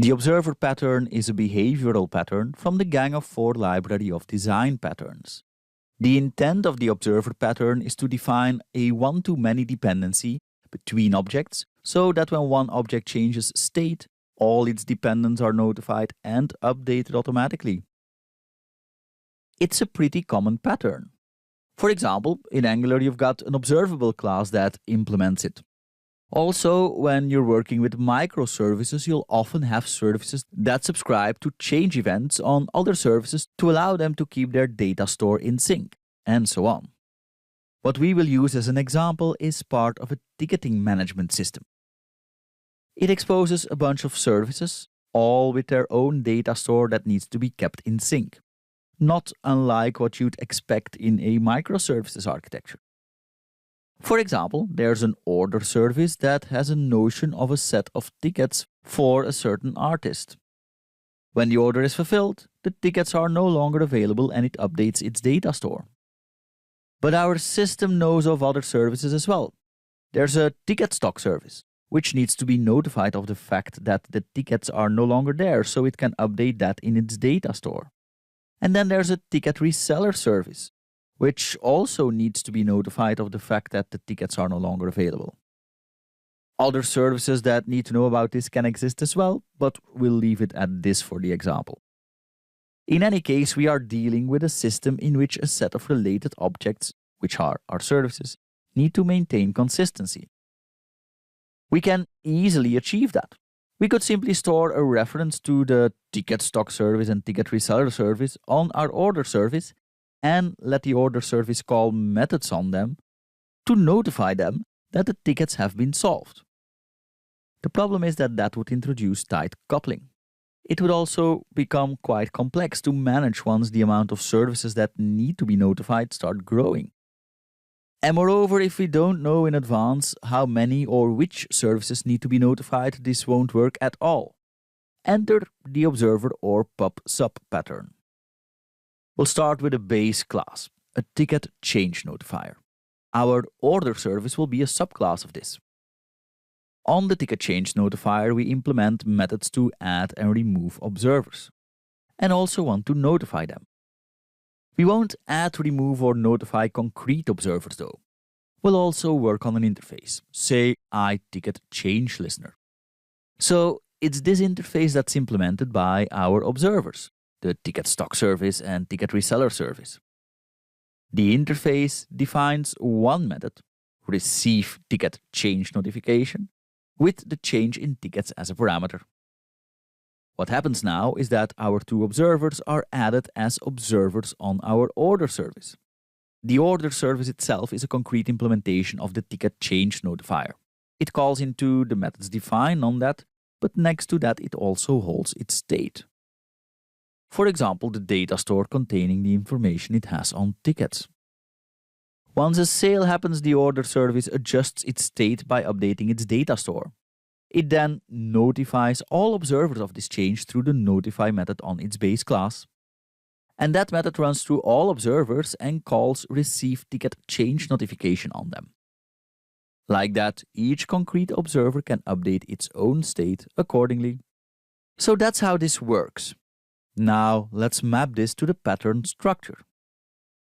The observer pattern is a behavioral pattern from the Gang of 4 library of design patterns. The intent of the observer pattern is to define a one-to-many dependency between objects so that when one object changes state, all its dependents are notified and updated automatically. It's a pretty common pattern. For example, in Angular you've got an observable class that implements it. Also, when you're working with microservices, you'll often have services that subscribe to change events on other services to allow them to keep their data store in sync, and so on. What we will use as an example is part of a ticketing management system. It exposes a bunch of services, all with their own data store that needs to be kept in sync, not unlike what you'd expect in a microservices architecture. For example, there's an order service that has a notion of a set of tickets for a certain artist. When the order is fulfilled, the tickets are no longer available and it updates its data store. But our system knows of other services as well. There's a ticket stock service, which needs to be notified of the fact that the tickets are no longer there, so it can update that in its data store. And then there's a ticket reseller service, which also needs to be notified of the fact that the tickets are no longer available. Other services that need to know about this can exist as well, but we'll leave it at this for the example. In any case, we are dealing with a system in which a set of related objects, which are our services, need to maintain consistency. We can easily achieve that. We could simply store a reference to the ticket stock service and ticket reseller service on our order service and let the order service call methods on them to notify them that the tickets have been solved. The problem is that that would introduce tight coupling. It would also become quite complex to manage once the amount of services that need to be notified start growing. And moreover, if we don't know in advance how many or which services need to be notified, this won't work at all. Enter the observer or pub sub pattern. We'll start with a base class, a ticket change notifier. Our order service will be a subclass of this. On the ticket change notifier, we implement methods to add and remove observers, and also want to notify them. We won't add, remove, or notify concrete observers though. We'll also work on an interface, say iTicketChangeListener. So it's this interface that's implemented by our observers, the ticket stock service and ticket reseller service. The interface defines one method, receive ticket change notification, with the change in tickets as a parameter. What happens now is that our two observers are added as observers on our order service. The order service itself is a concrete implementation of the ticket change notifier. It calls into the methods defined on that, but next to that it also holds its state. For example, the data store containing the information it has on tickets. Once a sale happens, the order service adjusts its state by updating its data store. It then notifies all observers of this change through the notify method on its base class. And that method runs through all observers and calls receive ticket change notification on them. Like that, each concrete observer can update its own state accordingly. So that's how this works. Now let's map this to the pattern structure.